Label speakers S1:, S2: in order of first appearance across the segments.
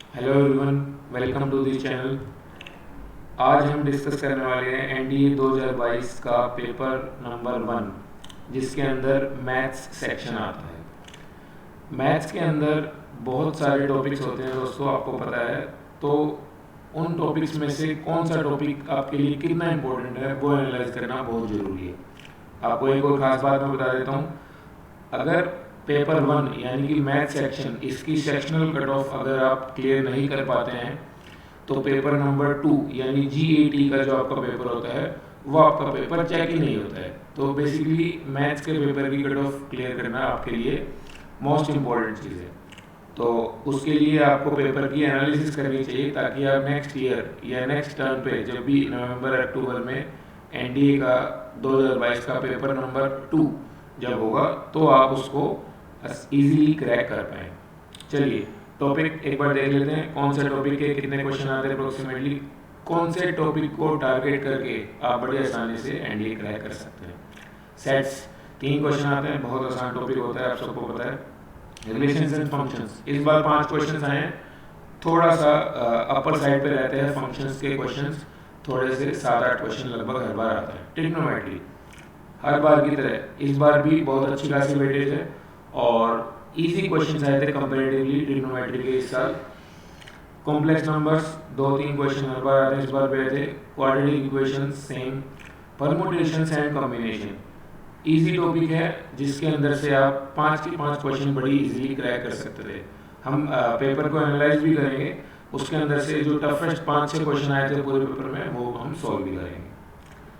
S1: Hello everyone, welcome to this channel. आज हम discuss करने वाले हैं एनडीए 2022 का पेपर नंबर 1, जिसके अंदर मैथ्स सेक्शन आता है। मैथ्स के अंदर बहुत सारे टॉपिक्स होते हैं दोस्तों, आपको पता है। तो उन टॉपिक्स में से कौन सा टॉपिक आपके लिए कितना इम्पोर्टेंट है वो एनालाइज करना बहुत ज़रूरी है। आपको एक और ख़ास बात मैं बता देता हूँ। अगर पेपर 1 यानी कि मैथ सेक्शन, इसकी सेक्शनल कट ऑफ अगर आप क्लियर नहीं कर पाते हैं तो पेपर नंबर 2 यानी GAT का जो आपका पेपर होता है वो आपका पेपर चेक ही नहीं होता है। तो बेसिकली मैथ्स के पेपर की कट ऑफ क्लियर करना आपके लिए मोस्ट इम्पॉर्टेंट चीज़ है। तो उसके लिए आपको पेपर की एनालिसिस करनी चाहिए ताकि आप नेक्स्ट ईयर या नेक्स्ट टर्म पे जब भी नवंबर अक्टूबर में एनडीए का 2022 का पेपर नंबर 2 जब होगा तो आप उसको इजीली क्रैक कर पाएँ। चलिए टॉपिक एक बार देख लेते हैं, कौन से टॉपिक के कितने क्वेश्चन आते हैं अप्रोक्सीमेटली, कौन से टॉपिक को टारगेट करके आप बड़ी आसानी से एनडीए क्रैक कर सकते हैं। सेट्स 3 क्वेश्चन आते हैं, बहुत आसान टॉपिक होता है, आप सबको पता है। रिलेशंस एंड फंक्शंस, इस बार 5 क्वेश्चन आए हैं। थोड़ा सा अपर साइड पे रहते हैं फंक्शंस के क्वेश्चंस, थोड़े से 7-8 क्वेश्चन लगभग हर बार आते हैं। ट्रिग्नोमेट्री हर बार की तरह इस बार भी बहुत अच्छी खासी वेटेज है और इजी क्वेश्चन आए थे कंपेरेटिवली ट्रिग्नोमेट्री के इस साल। कॉम्प्लेक्स नंबर्स 2-3 क्वेश्चन हर बार आते हैं, इस बार भी आए थे। Quadratic equation same. Permutations and combination easy topic है जिसके अंदर से आप 5 के 5 क्वेश्चन बड़ी इजीली क्रैक कर सकते थे। हम पेपर को एनालाइज भी करेंगे, उसके अंदर से जो टफेस्ट 5-6 क्वेश्चन आए थे पूरे पेपर में वो हम सॉल्व भी करेंगे।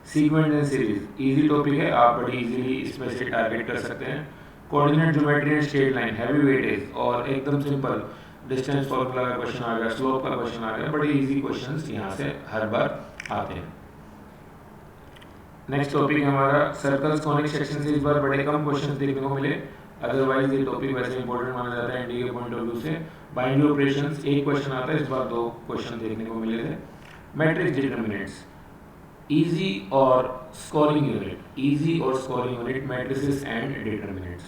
S1: Sequence and series easy topic है, आप बड़ी इजीली इसमें से टारगेट कर सकते हैं। Coordinate geometry and straight line heavy weightage और एकदम सिंपल डिस्टेंस फॉर्मूला का क्वेश्चन आ गया, स्लोप का क्वेश्चन आ गया, बड़े इजी क्वेश्चंस यहाँ से हर बार आते हैं। नेक्स्ट टॉपिक हमारा सर्कल्स कॉनिक सेक्शन से इस बार बड़े कम क्वेश्चंस देखने को मिले, अदरवाइज ये टॉपिक वैसे इंपॉर्टेंट माना जाता है एनडीए के पॉइंट ऑफ व्यू से। बाइनरी ऑपरेशंस एक क्वेश्चन आता है, इस बार 2 क्वेश्चन देखने को मिले थे। मैट्रिक्स डिटरमिनेंट्स इजी और स्कोरिंग यूनिट, इजी और scoring unit, matrices and determinants.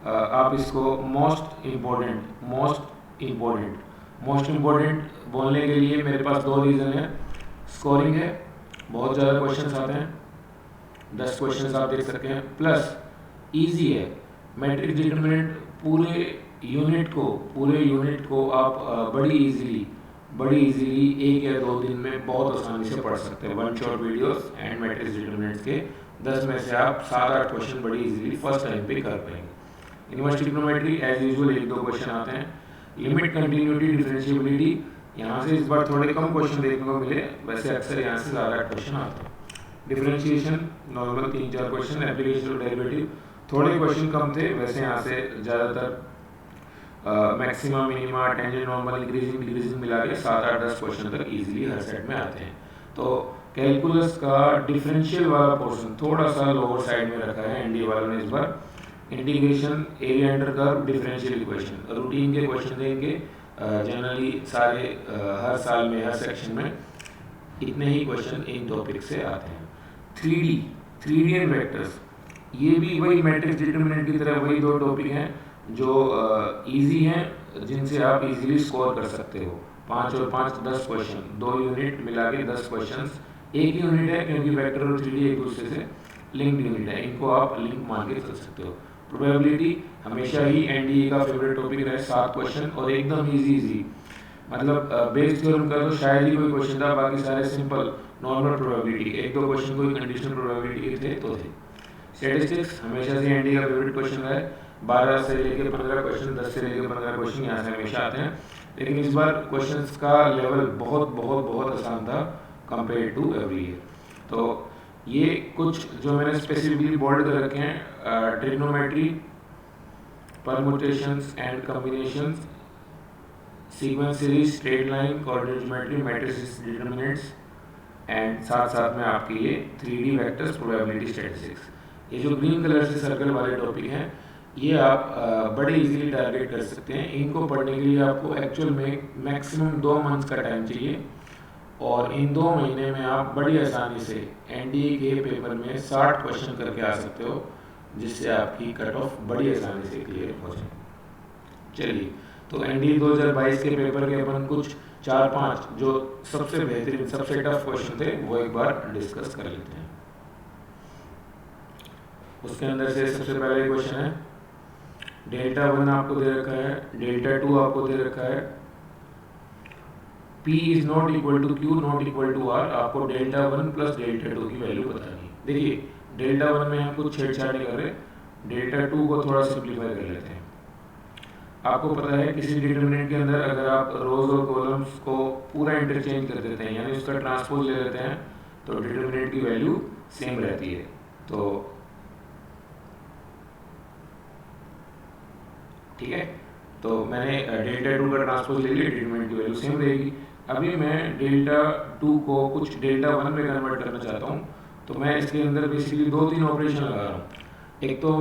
S1: आप इसको मोस्ट इम्पोर्टेंट बोलने के लिए मेरे पास 2 रीज़न है। स्कोरिंग है, बहुत ज़्यादा क्वेश्चंस आते हैं, 10 क्वेश्चंस आप देख सकते हैं, प्लस इजी है। मैट्रिक्स डिटरमिनेंट पूरे यूनिट को आप बड़ी इजीली 1 या 2 दिन में बहुत आसानी से पढ़ सकते हैं। One shot videos and matrix determinants के 10 में से आप 7-8 क्वेश्चन बड़ी इजीली फर्स्ट टाइम पे कर पाएंगे। Inverse trigonometry as usual 1-2 question आते हैं। लिमिट, कंटिन्यूटी, डिफरेंशिएबिलिटी, यहाँ से इस बार थोड़े कम क्वेश्चन देखने को मिले, वैसे अक्सर यहाँ से ज़्यादा क्वेश्चन आते हैं। Differentiation normal 3-4 question, application of derivative थोड़े क्वेश्चन कम थे, वैसे यहाँ से ज़्यादातर maximum, minima, tangent, normal, increasing, decreasing मिला के 7-8-10 क्वेश्चन तक इजीली हर सेट में आते हैं। तो कैलकुलस का डिफरेंशियल वाला पोर्शन थोड़ा सा लोअर साइड में रखा है एनडीए वालों ने इस बार। Integration, area under curve, differential equation routine के क्वेश्चन देंगे जनरली सारे, हर साल में हर सेक्शन में इतने ही क्वेश्चन इन टॉपिक से आते हैं। 3D एंड वेक्टर्स, ये भी वही मैट्रिक्स डिटरमिनेंट की तरह वही 2 टॉपिक हैं जो इजी हैं, जिनसे आप इजीली स्कोर कर सकते हो। 5 और 5 10 क्वेश्चन, 2 यूनिट मिला के 10 क्वेश्चन। एक ही यूनिट है क्योंकि वेक्टर और 3D एक दूसरे से लिंक्ड यूनिट है, इनको आप लिंक मान के चल सकते हो। प्रोबेबिलिटी हमेशा ही एनडीए का फेवरेट टॉपिक रहे, 7 क्वेश्चन और एकदम इजी, मतलब बेस थ्योरम का तो शायद ही कोई क्वेश्चन था, बाकी सारे सिंपल नॉर्मल प्रोबेबिलिटी, 1-2 क्वेश्चन कोई कंडीशनल प्रोबेबिलिटी के थे तो थे। स्टैटिस्टिक्स हमेशा से एनडीए का फेवरेट क्वेश्चन है, 12 से लेकर 15 क्वेश्चन, 10 से लेकर 15 क्वेश्चन यहाँ से हमेशा आते हैं। लेकिन इस बार क्वेश्चंस का लेवल बहुत आसान था कंपेयर टू एवरी ईयर। तो ये कुछ जो मैंने स्पेसिफिकली बोल्ड कर रखे हैं, trigonometry, permutations and combinations, sequence series, straight line, coordinate geometry, matrices, determinants and साथ में आपके ये 3D वेक्टर्स, प्रोबेबिलिटी, स्टैटिस्टिक्स। ये जो ग्रीन कलर से सर्कल वाले टॉपिक हैं ये आप बड़े इजीली टारगेट कर सकते हैं। इनको पढ़ने के लिए आपको एक्चुअल में मैक्सिमम 2 मंथ्स का टाइम चाहिए और इन 2 महीने में आप बड़ी आसानी से एनडीए के पेपर में 60 क्वेश्चन करके आ सकते हो, जिससे आपकी कट ऑफ बड़ी आसानी से क्लियर हो जाए। चलिए तो एनडीए 2022 के पेपर के अपन कुछ 4-5 जो सबसे बेहतरीन सबसे टफ क्वेश्चन थे वो एक बार डिस्कस कर लेते हैं। उसके अंदर से सबसे पहले क्वेश्चन है डेल्टा 1 आपको दे रखा है, डेल्टा 2 आपको दे रखा है, P is not equal to Q not equal to R, आपको डेल्टा 1 प्लस डेल्टा 2 की वैल्यू बतानी। देखिए डेल्टा 1 में हम कुछ छेड़छाड़ नहीं कर रहे, डेल्टा 2 को थोड़ा सिंप्लीफाई कर लेते हैं। आपको पता है किसी डिटरमिनेंट के अंदर अगर आप रोज और कॉलम्स को पूरा इंटरचेंज कर देते हैं यानी उसका ट्रांसपोज ले लेते हैं तो डिटरमिनेंट की वैल्यू सेम रहती है। तो ठीक है, तो मैंने डेल्टा 2 का ट्रांसपोज ले लिया, डिटरमिनेंट की वैल्यू सेम रहेगी। अभी मैं डेल्टा 2 को कुछ डेल्टा 1 में कन्वर्ट करना चाहता हूँ, तो मैं इसके अंदर बेसिकली 2-3 ऑपरेशन लगा रहा हूँ। एक तो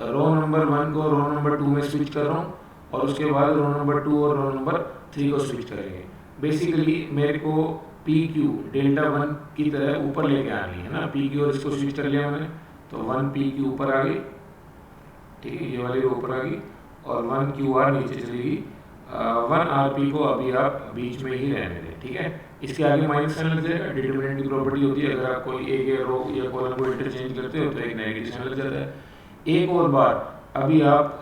S1: रो नंबर 1 को रो नंबर 2 में स्विच कर रहा हूँ और उसके बाद रो नंबर 2 और रो नंबर 3 को स्विच करेंगे। बेसिकली मेरे को पी क्यू डेल्टा 1 की तरह ऊपर लेके आनी है ना, पी क्यू और इसको स्विच कर लिया मैंने, तो 1 पी क्यू ऊपर आ गई, ठीक है, ये वाली ऊपर आ गई और 1 क्यू आर नीचे चलेगी। 1 आर पी को अभी आप बीच में ही रहने दें, ठीक है। इसके आगे माइनस साइन लग जाएगा, डिटरमिनेंट की प्रॉपर्टी होती है अगर आप कोई एक या रो या कॉलम को इंटरचेंज करते हो तो एक नेगेटिव साइन लग जाता है। एक और बार अभी आप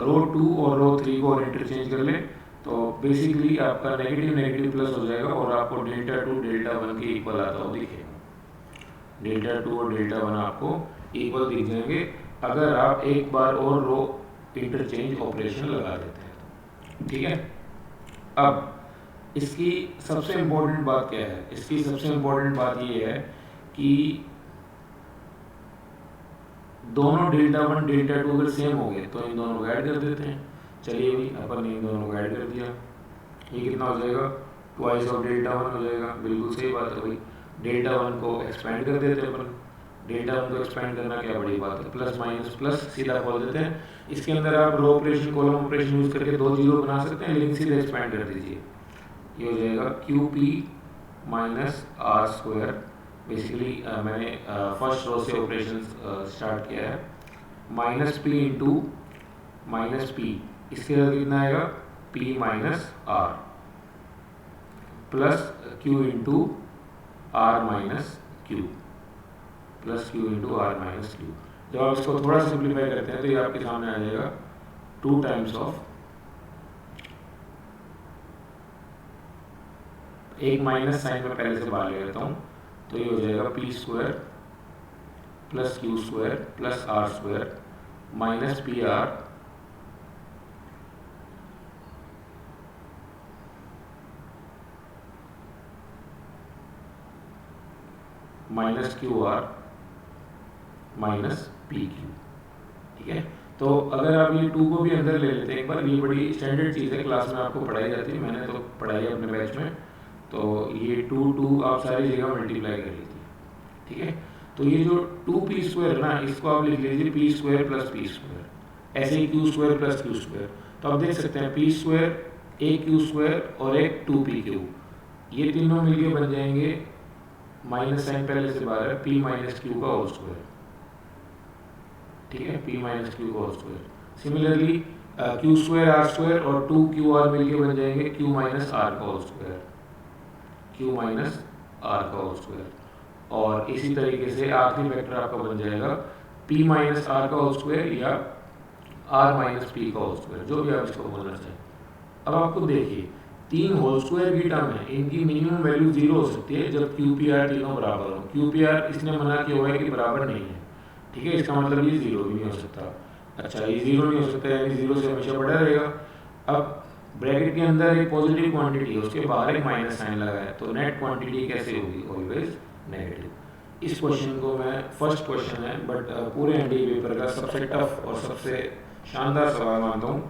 S1: रो 2 और रो 3 को इंटरचेंज कर लें तो बेसिकली आपका नेगेटिव नेगेटिव प्लस हो जाएगा और आपको डेल्टा 2 डेल्टा 1 के इक्वल आता हो दिखेगा। डेल्टा 2 और डेल्टा 1 आपको इक्वल दिख जाएंगे अगर आप एक बार और रो इंटरचेंज ऑपरेशन लगा देते हैं, ठीक है। अब इसकी सबसे इम्पोर्टेंट बात क्या है? इसकी सबसे इम्पोर्टेंट बात ये है कि दोनों डेल्टा 1 डेल्टा 2 अगर सेम हो गए तो इन दोनों को ऐड कर देते हैं। चलिए भाई अपन ने इन दोनों को ऐड कर दिया, ये कितना हो जाएगा? ट्वाइस ऑफ डेल्टा 1 हो जाएगा। बिल्कुल सही बात है भाई, डेल्टा 1 को एक्सपेंड कर देते हैं अपन। डेल्टा 1 को एक्सपेंड करना क्या बड़ी बात है, प्लस माइनस प्लस सीधा खोल देते हैं। इसके अंदर आप row operation column operation use करके 2 जीरो बना सकते हैं, लेकिन सीधे एक्सपेंड कर दीजिए। ये हो जाएगा Q P minus R square. Basically मैंने फर्स्ट रो से ऑपरेशन स्टार्ट किया है, minus P into minus P, इसके अंदर कितना आएगा? P minus R plus Q into R minus Q, plus Q into R minus Q. जब आप इसको थोड़ा सिंप्लीफाई करते हैं तो ये आपके सामने आ जाएगा 2 टाइम्स ऑफ, एक माइनस साइन में पहले से बाहर ले लेता हूँ, तो ये हो जाएगा P square plus Q square plus R square minus P R minus Q R minus P Q, ठीक है। तो अगर आप ये 2 को भी अंदर ले लेते हैं एक बार, ये बड़ी स्टैंडर्ड चीज़ है, क्लास में आपको पढ़ाई जाती है, मैंने तो पढ़ाई है अपने बैच में। तो ये 2 आप सारी जगह मल्टीप्लाई कर लीजिए, ठीक है। तो ये जो 2p स्क्वायर है ना, इसको आप लिख लीजिए P square plus P square, ऐसे ही Q square plus Q square. तो आप देख सकते हैं पी स्क्वायर एक क्यू स्क्वायर और एक 2p क्यू, ये तीनों मिलके बन जाएंगे, माइनस साइन पहले से बाहर है, पी माइनस क्यू का होल स्क्वायर, ठीक है, पी माइनस क्यू का whole square. Similarly Q square R square और 2 क्यू आर मिलके बन जाएंगे क्यू माइनस आर का whole square, Q minus R का होल स्क्वायर। और इसी तरीके से आखिरी वेक्टर आपका बन जाएगा पी माइनस आर का होल स्क्वायर या आर माइनस पी का होल स्क्वायर, जो भी आप इसको बोलना चाहें। अब आपको देखिए 3 होल स्क्वायर की टर्म है, इनकी मिनिमम वैल्यू 0 हो सकती है जब क्यू पी आर तीनों बराबर हो। क्यू पी आर इसने मना किया हुआ है कि बराबर नहीं है, ठीक है, इसका मतलब ये 0 भी नहीं हो सकता। अच्छा, ये 0 नहीं हो सकता यानी 0 से हमेशा बड़ा रहेगा। अब ब्रैकेट के अंदर एक पॉजिटिव क्वांटिटी है, उसके बाहर एक माइनस साइन लगा है, तो नेट क्वांटिटी कैसे होगी? Always negative. इस क्वेश्चन को मैं फर्स्ट क्वेश्चन है बट पूरे एनडीए पेपर का सबसे टफ और सबसे शानदार सवाल मानता हूँ,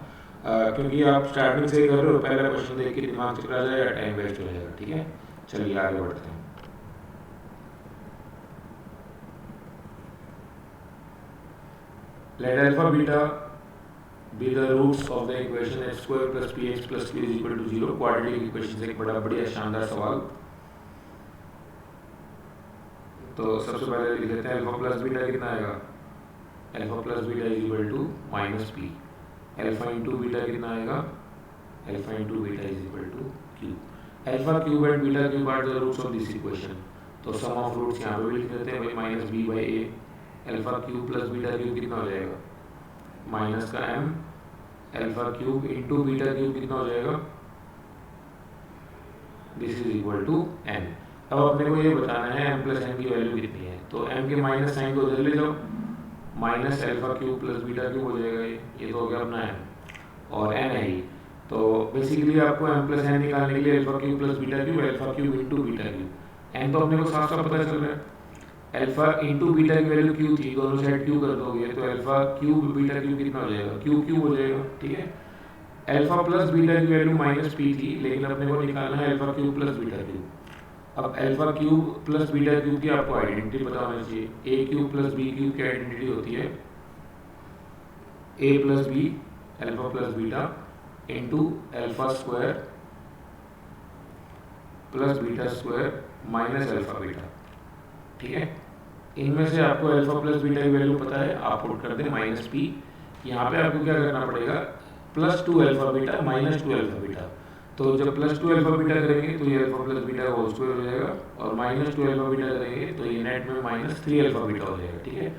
S1: क्योंकि आप स्टार्टिंग से कर रहे हो, पहला क्वेश्चन देख के दिमाग चकरा जाएगा, टाइम वेस्ट हो जाएगा, ठीक है। चलिए आगे बढ़ते हैं। Let alpha beta be the roots of the equation x square plus px plus q is equal to 0। Quadratic equation से एक बड़ा बढ़िया शानदार सवाल। तो सबसे पहले लिख लेते हैं अल्फा प्लस बीटा कितना आएगा? Alpha plus beta is equal to minus P. Alpha into beta कितना आएगा? Alpha into beta is equal to Q. Alpha cube and beta cube are the roots of this equation, तो sum of roots यहाँ पे भी लिख देते हैं भाई, minus B by A. Alpha cube plus beta cube कितना हो जाएगा, माइनस का M, alpha cube into beta cube कितना हो जाएगा, this is equal to N. अब अपने को ये बताना है एम प्लस एन की वैल्यू कितनी है, तो एम के माइनस साइन को उधर ले जाओ, minus alpha cube plus beta cube हो जाएगा, ये तो हो गया अपना एम और एन है ही। तो बेसिकली आपको एम प्लस एन निकालने के लिए alpha cube plus beta cube, alpha cube into beta cube, N तो अपने को साफ साफ पता चल रहा है, अल्फा इंटू बीटा की वैल्यू क्यू थी, दोनों साइड क्यू कर दोगे तो अल्फा क्यूब बीटा क्यूब कितना हो जाएगा, क्यू क्यूब हो जाएगा, ठीक है। अल्फा प्लस बीटा की वैल्यू माइनस पी थी, लेकिन अपने को निकालना है alpha cube plus beta cube. अब alpha cube plus beta cube की आपको आइडेंटिटी पता होनी चाहिए। A cube plus B cube की आइडेंटिटी होती है A plus B alpha plus beta into alpha square plus beta square minus alpha beta, ठीक है। इनमें से आपको अल्फा प्लस बीटा की वैल्यू पता है, आप पुट कर दें माइनस पी। यहाँ पे आपको क्या करना पड़ेगा, plus two alpha beta minus two alpha beta. तो जब प्लस टू अल्फा बीटा करेंगे तो ये alpha plus beta whole square हो जाएगा, और माइनस टू अल्फा बीटा करेंगे तो ये नेट में माइनस थ्री अल्फा बीटा हो जाएगा, ठीक है।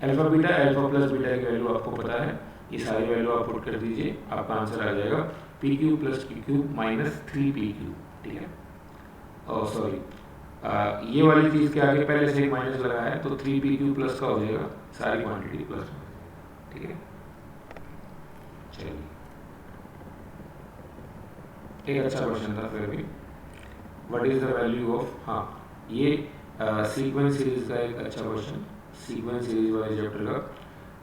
S1: Alpha beta alpha plus beta की वैल्यू आपको पता है, ये सारी वैल्यू आप पुट कर दीजिए, आपका आंसर आ जाएगा P cube plus Q cube minus three P cube, ठीक है। और सॉरी ये वाली चीज़ के आगे पहले से ही माइनस लगा है, तो थ्री पी क्यू प्लस का हो जाएगा सारी क्वांटिटी प्लस, ठीक है। चलिए एक अच्छा क्वेश्चन था फिर भी, what is the value of, हाँ ये सीक्वेंस सीरीज का एक अच्छा क्वेश्चन, सीक्वेंस सीरीज वाले चैप्टर का,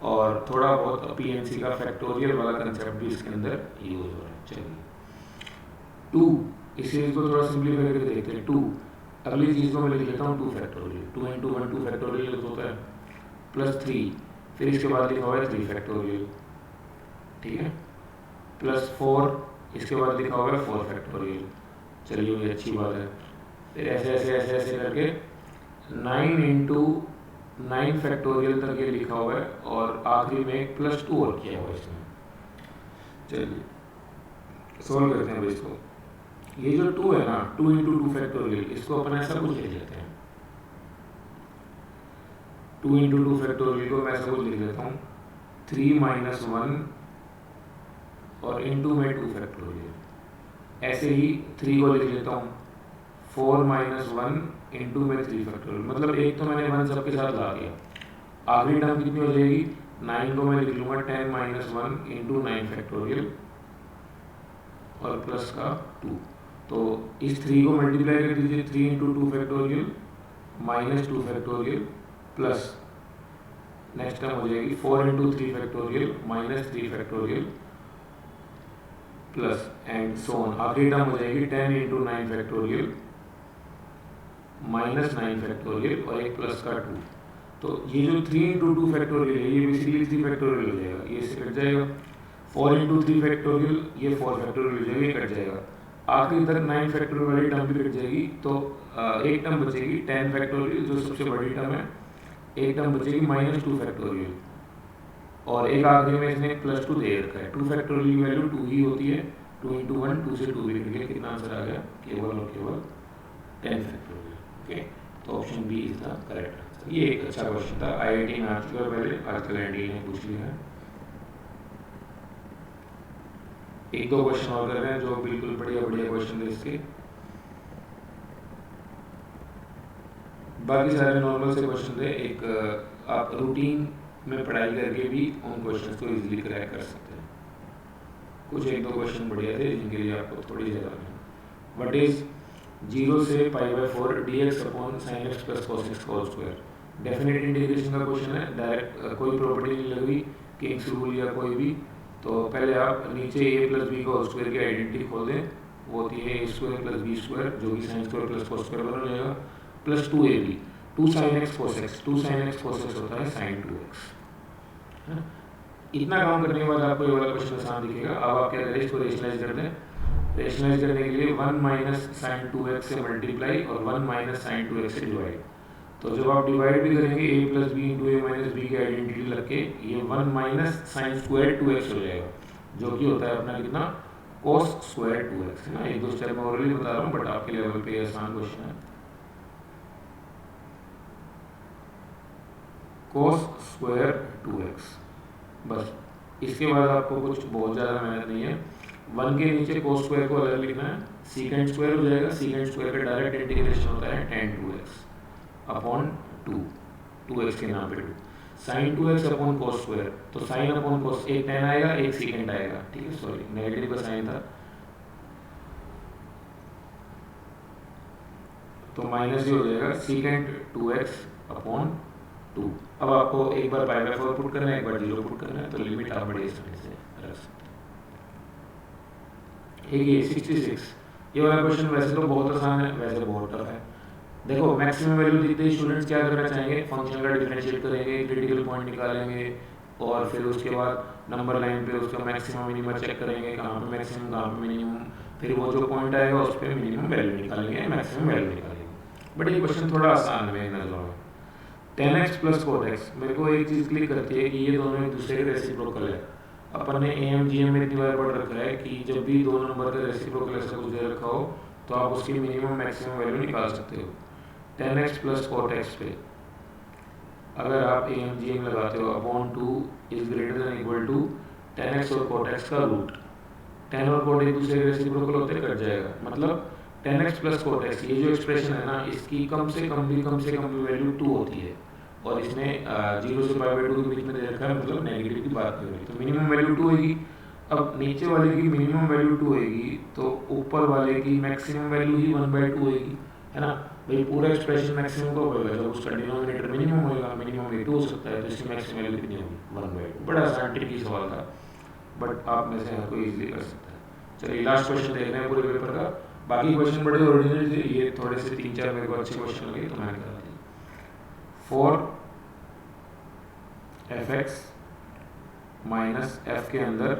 S1: और थोड़ा बहुत पीएनसी का फैक्टोरियल वाला कंसेप्ट भी इसके अंदर यूज हो रहा है। चलिए टू, इस सीरीज को थोड़ा सिंपलीफाई करके देखते हैं। टू, अगली चीज़ को मैं लिख लेता हूँ two factorial, to into one two factorial होता है, प्लस थ्री, फिर इसके बाद लिखा हुआ है थ्री फैक्टोरियल, ठीक है, प्लस फोर, इसके बाद लिखा हुआ है फोर फैक्टोरियल। चलिए ये अच्छी बात है। फिर ऐसे ऐसे ऐसे ऐसे करके नाइन इंटू नाइन फैक्टोरियल तक ये लिखा हुआ है, और आखिरी में एक प्लस टू और किया हुआ है इसमें। चलिए सॉल्व करते हैं इसको। ये जो टू है ना, टू इंटू टू फैक्टोरियल, इसको अपन ऐसा कुछ लिख लेते हैं, टू इंटू टू फैक्टोरियल को मैं ऐसा कुछ लिख लेता हूँ, थ्री माइनस वन और इंटू में टू फैक्टोरियल। ऐसे ही थ्री को लिख लेता हूँ, फोर माइनस वन इंटू में थ्री फैक्टोरियल, मतलब एक तो मैंने वन सबके साथ ला दिया, आखिरी टर्म कितनी हो जाएगी, नाइन को मैं लिख लूँगा ten minus one into nine factorial और प्लस का टू। तो इस थ्री को मल्टीप्लाई कर दीजिए, three into two factorial minus two factorial plus next term हो जाएगी four into three factorial minus three factorial plus and so on. आखिरी टर्म हो जाएगी ten into nine factorial minus nine factorial और एक प्लस का टू। तो ये जो थ्री इंटू टू फैक्टोरियल है ये बेसिकली थ्री फैक्टोरियल हो जाएगा, ये इससे कट जाएगा, फोर इंटू थ्री फैक्टोरियल ये फोर फैक्टोरियल हो जाएगा, ये कट जाएगा, आखिरी तक नाइन फैक्टोरियल वाली टर्म भी कट जाएगी। तो एक टर्म बचेगी टेन फैक्टोरियल जो सबसे बड़ी टर्म है, एक टर्म बचेगी माइनस टू फैक्टोरियल, और एक आखिरी में इसने प्लस टू दे रखा है। टू फैक्टोरियल की वैल्यू टू ही होती है, टू इंटू वन, टू से टू भी कट गया, कितना आंसर आ गया, केवल और केवल टेन फैक्टोरियल। ओके, तो option B is the correct answer. ये एक अच्छा क्वेश्चन था, आईआईटी में आ चुका है पहले, आजकल एनडीए ने पूछ लिया है। एक दो क्वेश्चन और कर रहे हैं जो बिल्कुल बढ़िया बढ़िया क्वेश्चन थे इसके, बाकी सारे नॉर्मल से क्वेश्चन थे। एक आप रूटीन में पढ़ाई करके भी उन क्वेश्चंस को इजीली क्रैक कर सकते हैं। कुछ एक दो क्वेश्चन बढ़िया थे जिनके लिए आपको थोड़ी ज़्यादा मेहनत। व्हाट इज 0 से pi by 4 dx upon sin x plus cos x whole square. Definite integration का क्वेश्चन है, डायरेक्ट कोई प्रॉपर्टी नहीं लग रही, किंग्स रूल या कोई भी। तो पहले आप नीचे a प्लस बी का होल स्क्वायर की आइडेंटिटी खोल दें, वो होती है a square plus B square जो कि sin square plus cos square बन जाएगा, plus 2ab, 2 sin x cos x, 2 sin x cos x होता है sin 2x। इतना काम करने के बाद आपको ये वाला क्वेश्चन आसान दिखेगा। अब आप क्या करें, इसको रेशनलाइज कर दें। रेशनलाइज करने के लिए 1 माइनस साइन 2x से मल्टीप्लाई और 1 माइनस साइन 2x से डिवाइड। तो जब आप डिवाइड भी करेंगे a plus B into A minus B की आइडेंटिटी लग के, ये 1 माइनस साइन स्क्वायर 2x हो जाएगा, जो कि होता है अपना कितना कोस स्क्वायर 2x है ना, एक दो स्टेप में ऑलरेडी बता रहा हूँ बट आपके लेवल पे आसान क्वेश्चन है। कोस स्क्वायर 2x, बस इसके बाद आपको कुछ बहुत ज़्यादा मेहनत नहीं है। 1 के नीचे कोस स्क्वायर को अलग लिखना है, सीकेंड स्क्वायर हो जाएगा, सीकेंड स्क्वायर का डायरेक्ट इंटीग्रेशन होता है tan 2x अपॉन 2x के नाम पे 2, sine 2x upon cos square, तो साइन अपॉन कोस एक tan आएगा एक सीकेंड आएगा, ठीक है, सॉरी नेगेटिव का साइन था, तो माइनस ही हो जाएगा सीकेंड 2x अपॉन 2। अब आपको एक बार पाई बाय 4 पुट करना है, एक बार 0 पुट करना है, तो लिमिट आप बड़ी आसानी से रख सकते हैं। ये 66, ये वाला क्वेश्चन वैसे तो बहुत आसान है, वैसे बहुत टफ है। देखो मैक्सिमम वैल्यू देखते ही स्टूडेंट्स क्या करना चाहेंगे, फंक्शन का डिफरेंशिएट करेंगे, क्रिटिकल पॉइंट निकालेंगे और फिर उसके बाद नंबर लाइन पे उसका मैक्सिमम मिनिमम चेक करेंगे, कहाँ पे मैक्सिमम कहाँ पे मिनिमम, फिर वो जो पॉइंट आएगा उस पर मिनिमम वैल्यू निकालेंगे, मैक्सिमम वैल्यू निकालेंगे। बट ये क्वेश्चन थोड़ा आसान है मेरी नज़रों में। 10x प्लस cot x, मेरे को एक चीज़ क्लिक करती है कि ये दोनों एक दूसरे के रेसिप्रोकल है। अपन ने AMGM में इतनी बार पढ़ रखा है कि जब भी दो नंबर का रेसिप्रोकल ऐसा कुछ दे रखा हो तो आप उसकी मिनिमम मैक्सिमम वैल्यू निकाल सकते हो। 10x प्लस cot x पे अगर आप AMGM लगाते हो upon 2 is greater than equal to 10x और cot x का रूट, 10 और cot एक दूसरे के रेसिप्रोकल होते कट जाएगा, मतलब 10x प्लस cot x, ये जो एक्सप्रेशन है ना इसकी कम से कम भी वैल्यू 2 होती है और इसमें 0 से पाई बाय 2 के बीच में दे रखा है, मतलब नेगेटिव की बात नहीं हो रही, तो मिनिमम वैल्यू 2 होगी। अब नीचे वाले की मिनिमम वैल्यू 2 होगी तो ऊपर वाले की मैक्सिमम वैल्यू ही 1/2 होगी, है ना भाई। पूरा एक्सप्रेशन मैक्सिमम का होगा जब उसका डिनोमिनेटर मिनिमम होगा, मिनिमम 2 हो सकता है, तो इसकी मैक्सिमम वैल्यू कितनी होगी 1/2। बड़ा आसान ट्रिकी सवाल था बट आप में से हर कोई इजीली कर सकता है। चलिए लास्ट क्वेश्चन देख रहे हैं पूरे पेपर का, बाकी क्वेश्चन बड़े ओरिजिनल थे, ये थोड़े से 3-4 मेरे को अच्छे क्वेश्चन लगे तो मैंने करा दिए। फॉर fx माइनस f के अंदर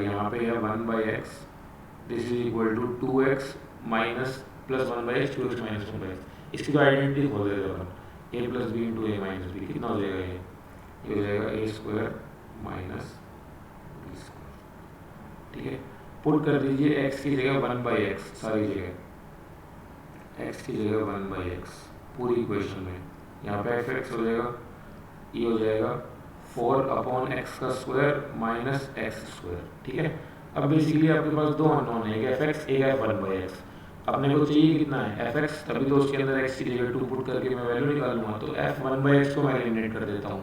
S1: यहाँ पे है 1/x, this is equal to 2x minus plus 1/x 2x minus 1/x, इसकी तो आइडेंटिटी खोल देते अपन, a plus B into A minus B, कितना हो जाएगा ये हो जाएगा a square minus B square, ठीक है। पुट कर दीजिए x की जगह 1/x, सारी जगह x की जगह 1/x पूरी इक्वेशन में, यहाँ पे fx हो जाएगा, ये हो जाएगा 4 अपॉन x का स्क्वायर माइनस x स्क्वायर, ठीक है। अब बेसिकली आपके पास दो अननोन है, एक fx एक है 1/x, अपने को चाहिए कितना है fx, तभी तो उसके अंदर x की जगह 2 पुट करके मैं वैल्यू निकालूंगा, तो f 1/x को मैं एलिमिनेट कर देता हूँ।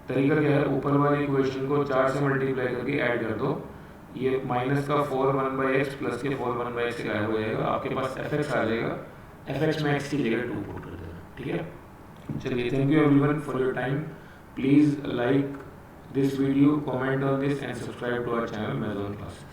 S1: तरीका क्या है, ऊपर वाली इक्वेशन को 4 से मल्टीप्लाई करके ऐड कर दो, ये माइनस का 4 1/x प्लस के 4 1/x से गायब हो जाएगा, आपके पास fx आ जाएगा, fx में x की जगह 2 पुट कर देना, ठीक है। चलिए thank you everyone for your time, please like this video, comment on this and subscribe to our channel maths classes.